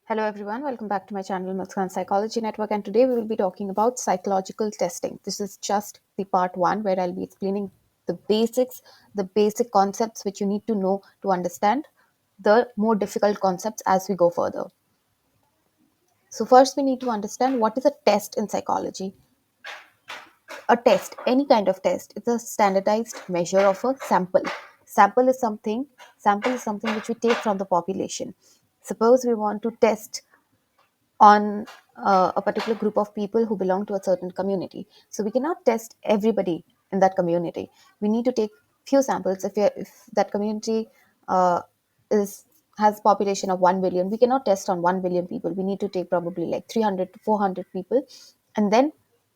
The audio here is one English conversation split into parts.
Hello everyone, welcome back to my channel Muskan Psychology Network, and today we will be talking about psychological testing. This is just the part 1 where I'll be explaining the basics, the basic concepts which you need to know to understand the more difficult concepts as we go further. So first we need to understand what is a test in psychology. A test, any kind of test, it's a standardized measure of a sample. Sample is something which we take from the population. Suppose we want to test on a particular group of people who belong to a certain community. So we cannot test everybody in that community. We need to take few samples. If that community uh, is has population of 1 billion, we cannot test on 1 billion people. We need to take probably like 300 to 400 people and then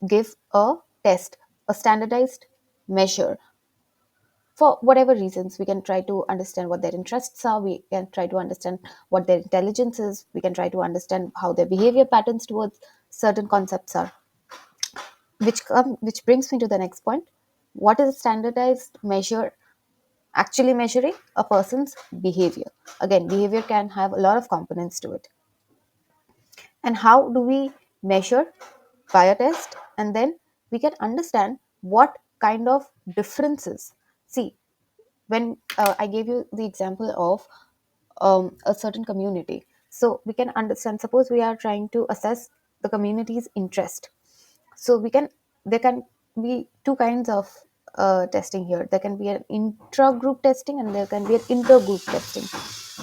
give a test, a standardized measure for whatever reasons. We can try to understand what their interests are, we can try to understand what their intelligence is, we can try to understand how their behavior patterns towards certain concepts are, which brings me to the next point. What is a standardized measure actually measuring? A person's behavior. Again, behavior can have a lot of components to it. And how do we measure? By a test, and then we can understand what kind of differences. See, when I gave you the example of a certain community, so we can understand. Suppose we are trying to assess the community's interest. So we can there can be two kinds of testing here. There can be an intra-group testing and there can be an inter-group testing.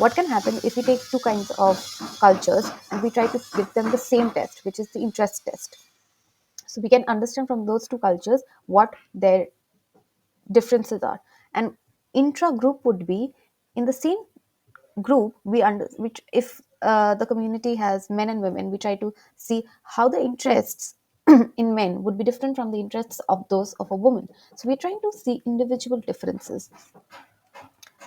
What can happen if we take two kinds of cultures and we try to give them the same test, which is the interest test? So we can understand from those two cultures what their differences are. And intra group would be in the same group, which if the community has men and women, we try to see how the interests in men would be different from the interests of those of a woman. So we're trying to see individual differences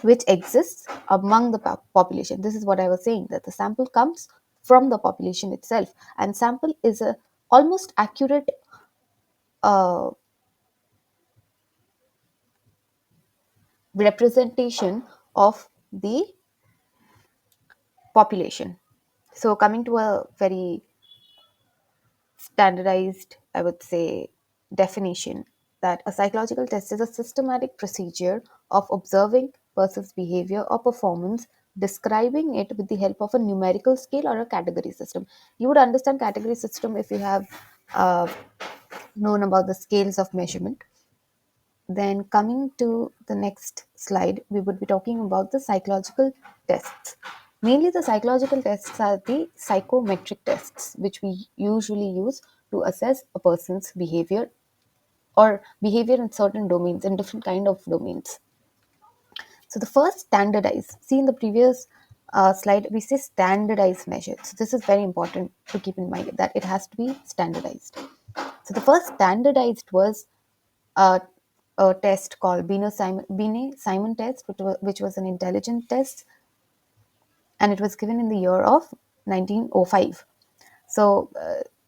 which exists among the population. This is what I was saying, that the sample comes from the population itself, and sample is a almost accurate uh, representation of the population. So, coming to a very standardized, I would say, definition, that a psychological test is a systematic procedure of observing person's behavior or performance, describing it with the help of a numerical scale or a category system. You would understand category system if you have uh, known about the scales of measurement. Then, coming to the next slide, we would be talking about the psychological tests. Mainly, the psychological tests are the psychometric tests, which we usually use to assess a person's behavior or behavior in certain domains, in different kind of domains. So, the first standardized, see in the previous slide, we say standardized measure. So, this is very important to keep in mind that it has to be standardized. So, the first standardized was a, a test called Binet Simon test, which was an intelligence test, and it was given in the year of 1905. So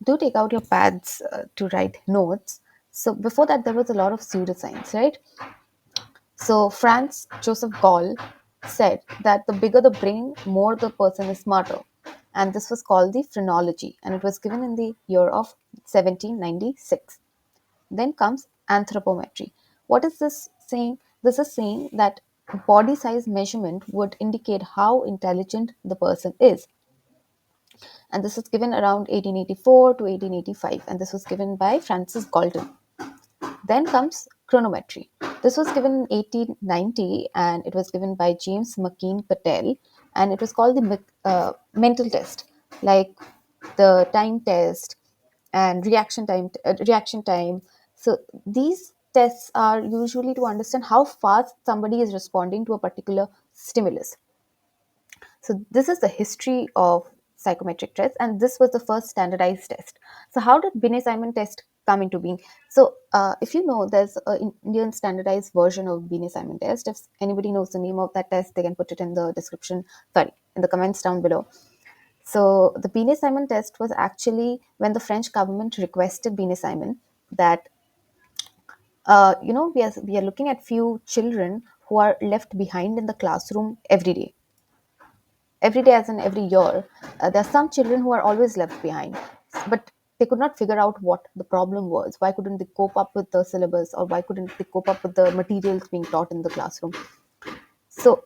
do take out your pads to write notes. So before that, there was a lot of pseudoscience, right? So Franz Joseph Gall said that the bigger the brain, more the person is smarter. And this was called the phrenology, and it was given in the year of 1796. Then comes anthropometry. What is this saying? This is saying that body size measurement would indicate how intelligent the person is. And this was given around 1884 to 1885, and this was given by Francis Galton. Then comes chronometry. This was given in 1890 and it was given by James McKean Patel, and it was called the mental test, like the time test and reaction time. So these tests are usually to understand how fast somebody is responding to a particular stimulus. So this is the history of psychometric tests, and this was the first standardized test. So how did Binet-Simon test come into being? So if you know, there's an Indian standardized version of Binet-Simon test. If anybody knows the name of that test, they can put it in the description, sorry, in the comments down below. So the Binet-Simon test was actually when the French government requested Binet-Simon that we are looking at few children who are left behind in the classroom every day, every day, as in every year, there are some children who are always left behind, but they could not figure out what the problem was. Why couldn't they cope up with the syllabus, or why couldn't they cope up with the materials being taught in the classroom? So,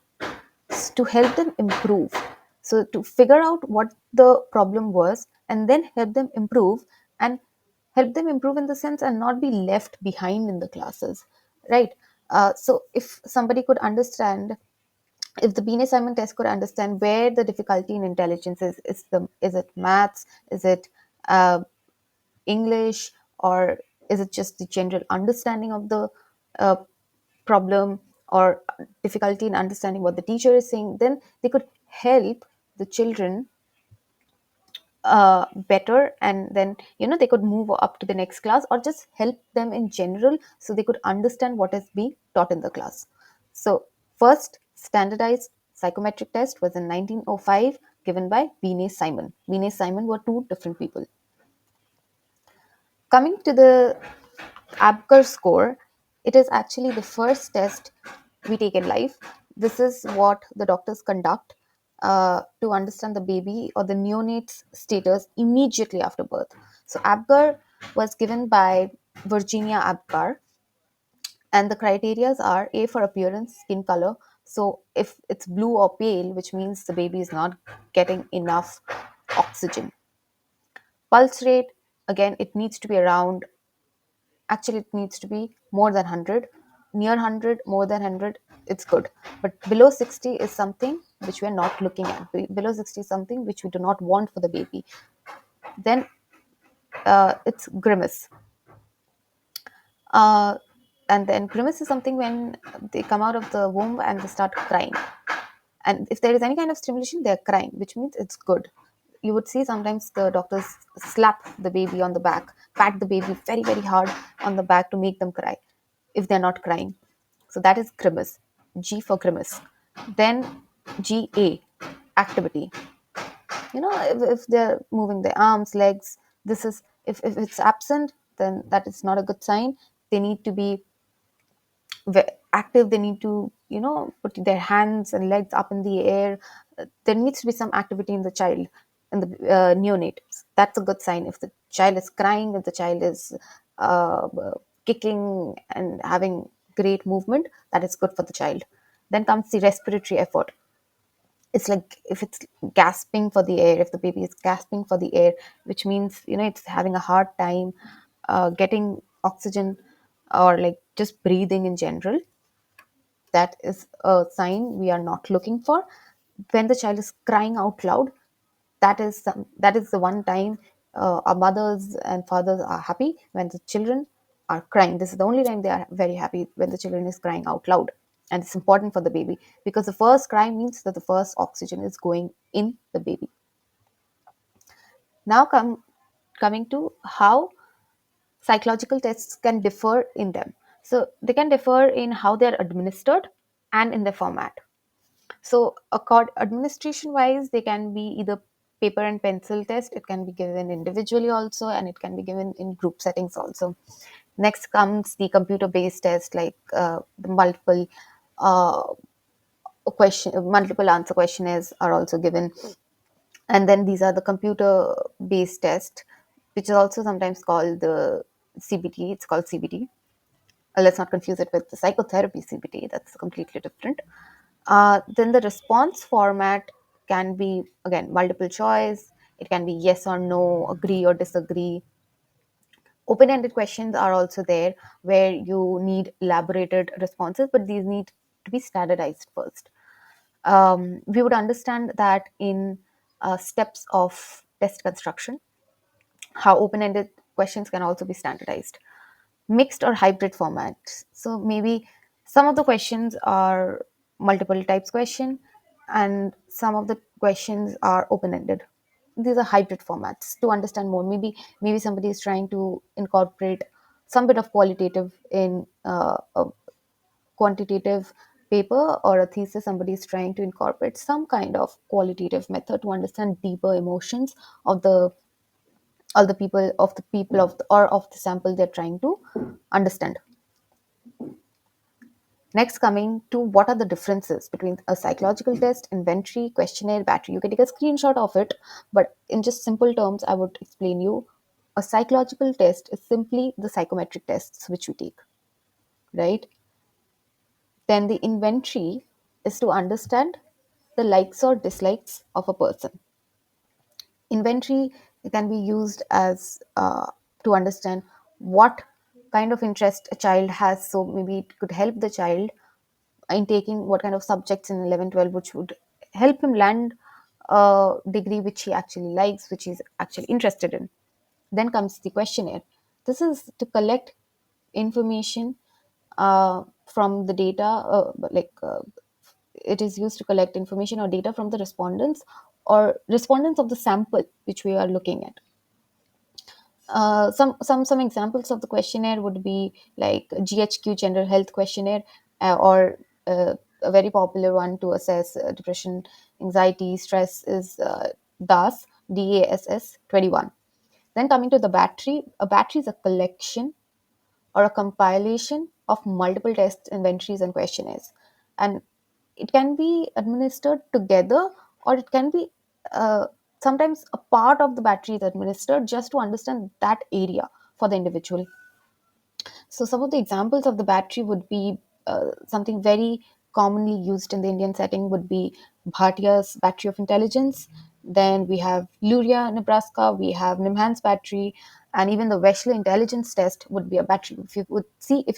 to help them improve, so to figure out what the problem was and then help them improve, and help them improve in the sense and not be left behind in the classes, right? So if somebody could understand, if the Bean assignment test could understand where the difficulty in intelligence is it maths, is it uh, English, or is it just the general understanding of the uh, problem, or difficulty in understanding what the teacher is saying, then they could help the children better, and then they could move up to the next class, or just help them in general so they could understand what is being taught in the class. So first standardized psychometric test was in 1905, given by Binet Simon. Binet Simon were two different people. Coming to the Abgar score, it is actually the first test we take in life. This is what the doctors conduct to understand the baby or the neonate's status immediately after birth. So, Abgar was given by Virginia Abgar, and the criterias are: A, for appearance, skin color. So, if it's blue or pale, which means the baby is not getting enough oxygen. Pulse rate, again, it needs to be around, actually it needs to be more than 100, near 100, more than 100, it's good, but below 60 is something which we are not looking at. Below 60 is something which we do not want for the baby. Then it's grimace, uh, and then grimace is something when they come out of the womb and they start crying, and if there is any kind of stimulation, they're crying, which means it's good. You would see sometimes the doctors slap the baby on the back, pat the baby very very hard on the back to make them cry if they're not crying. So that is grimace. G for grimace. Then GA, activity. If they're moving their arms, legs, this is, if it's absent, then that is not a good sign. They need to be active. They need to put their hands and legs up in the air. There needs to be some activity in the child, in the neonate. That's a good sign. If the child is crying, if the child is uh, kicking and having great movement, that is good for the child. Then comes the respiratory effort. It's like if it's gasping for the air, if the baby is gasping for the air, which means it's having a hard time getting oxygen, or like just breathing in general, that is a sign we are not looking for. When the child is crying out loud, that is the one time our mothers and fathers are happy, when the children are crying. This is the only time they are very happy, when the children is crying out loud. And it's important for the baby, because the first cry means that the first oxygen is going in the baby. Now coming to how psychological tests can differ in them. So they can differ in how they're administered and in the format. So, administration wise, they can be either paper and pencil test, it can be given individually also, and it can be given in group settings also. Next comes the computer based test, like the uh, multiple answer questionnaires are also given. And then these are the computer based test, which is also sometimes called the CBT. It's called CBT. Let's not confuse it with the psychotherapy CBT, that's completely different. Then the response format can be, again, multiple choice. It can be yes or no, agree or disagree. Open ended questions are also there, where you need elaborated responses, but these need to be standardized first. We would understand that in steps of test construction, how open ended questions can also be standardized. Mixed or hybrid formats. So maybe some of the questions are multiple types question, and some of the questions are open ended. These are hybrid formats to understand more. Maybe somebody is trying to incorporate some bit of qualitative in a quantitative paper or a thesis. Somebody is trying to incorporate some kind of qualitative method to understand deeper emotions of the all the people of the, or of the sample they're trying to understand. Next, coming to what are the differences between a psychological test, inventory, questionnaire, battery. You can take a screenshot of it, but in just simple terms, I would explain you. A psychological test is simply the psychometric tests which we take, right? Then the inventory is to understand the likes or dislikes of a person. Inventory can be used as to understand what kind of interest a child has, so maybe it could help the child in taking what kind of subjects in 11, 12, which would help him land a degree which he actually likes, which he's actually interested in. Then comes the questionnaire. This is to collect information from the data, it is used to collect information or data from the respondents or respondents of the sample which we are looking at. Some examples of the questionnaire would be like GHQ, General Health Questionnaire, or a very popular one to assess depression, anxiety, stress is DASS 21. Then coming to the battery, a battery is a collection or a compilation of multiple tests, inventories, and questionnaires. And it can be administered together, or it can be sometimes a part of the battery is administered just to understand that area for the individual. So, some of the examples of the battery would be something very commonly used in the Indian setting would be Bhatia's battery of intelligence. Then we have Luria, Nebraska. We have Nimhan's battery, and even the Wechsler intelligence test would be a battery. If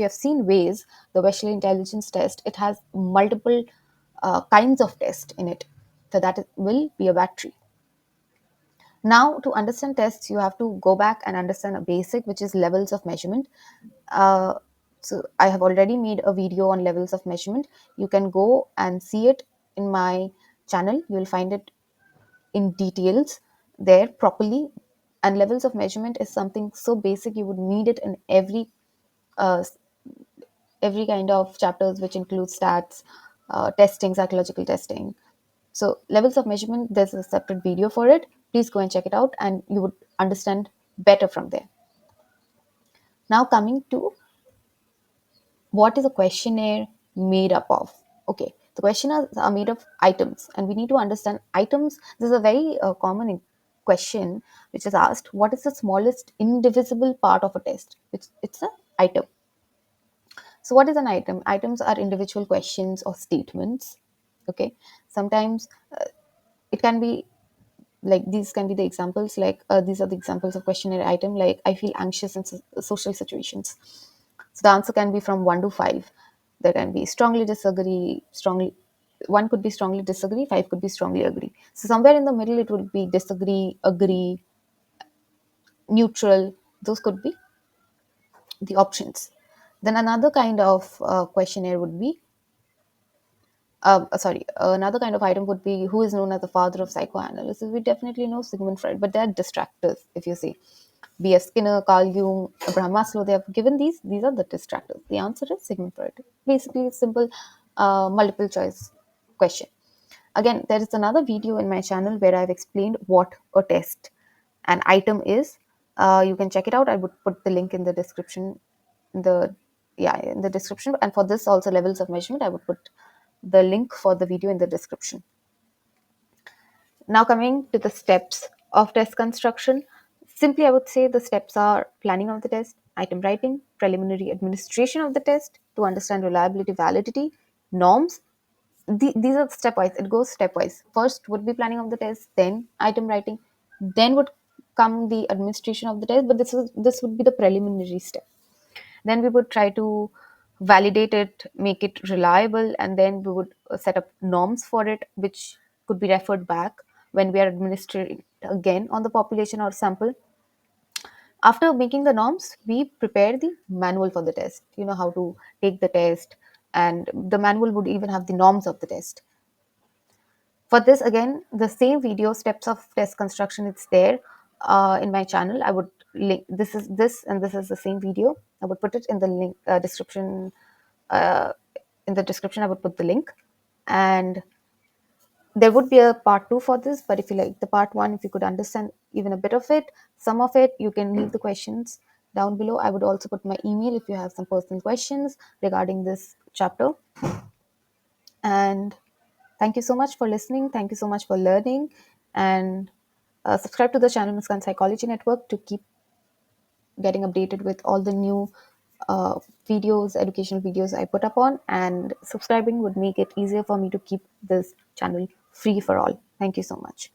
you have seen Waze, the Wechsler intelligence test, it has multiple kinds of tests in it. So will be a battery. Now, to understand tests, you have to go back and understand a basic, which is levels of measurement. Uh, so, I have already made a video on levels of measurement. You can go and see it in my channel. You will find it in details there properly. And levels of measurement is something so basic, you would need it in uh, every kind of chapters, which includes stats, testing, psychological testing. So, levels of measurement, there's a separate video for it. Please go and check it out, and you would understand better from there. Now, coming to what is a questionnaire made up of? Okay, the questionnaires are made of items, and we need to understand items. This is a very common question which is asked: what is the smallest indivisible part of a test? It's an item. So, what is an item? Items are individual questions or statements. Okay, sometimes it can be like these can be the examples, like these are the examples of questionnaire item, like I feel anxious in social situations. So the answer can be from 1 to 5. There can be strongly disagree, strongly, 1 could be strongly disagree, 5 could be strongly agree. So somewhere in the middle it would be disagree, agree, neutral. Those could be the options. Then another kind of questionnaire would be sorry, another kind of item would be who is known as the father of psychoanalysis. We definitely know Sigmund Freud, but they're distractors, if you see. B.S. Skinner, Carl Jung, Abraham Maslow, they have given these are the distractors. The answer is Sigmund Freud. Basically, a simple multiple choice question. Again, there is another video in my channel where I've explained what a test an item is. You can check it out. I would put the link in the description. In the in the description, and for this also levels of measurement, I would put the link for the video in the description. Now, coming to the steps of test construction, simply I would say the steps are planning of the test, item writing, preliminary administration of the test to understand reliability, validity, norms. These are stepwise, it goes stepwise. First would be planning of the test, then item writing, then would come the administration of the test, but this would be the preliminary step. Then we would try to validate it, make it reliable, and then we would set up norms for it, which could be referred back when we are administering it again on the population or sample. After making the norms, we prepare the manual for the test. You know how to take the test, and the manual would even have the norms of the test. For this, again, the same video, steps of test construction, it's there in my channel. I would link this and this is the same video. I would put it in the link description. Uh, in the description, I would put the link, and there would be a part two for this. But if you like the part one, if you could understand even a bit of it, some of it, you can leave the questions down below. I would also put my email if you have some personal questions regarding this chapter. And thank you so much for listening. Thank you so much for learning. And subscribe to the channel Muskan Psychology Network to keep getting updated with all the new uh, videos, educational videos I put up on. And subscribing would make it easier for me to keep this channel free for all. Thank you so much.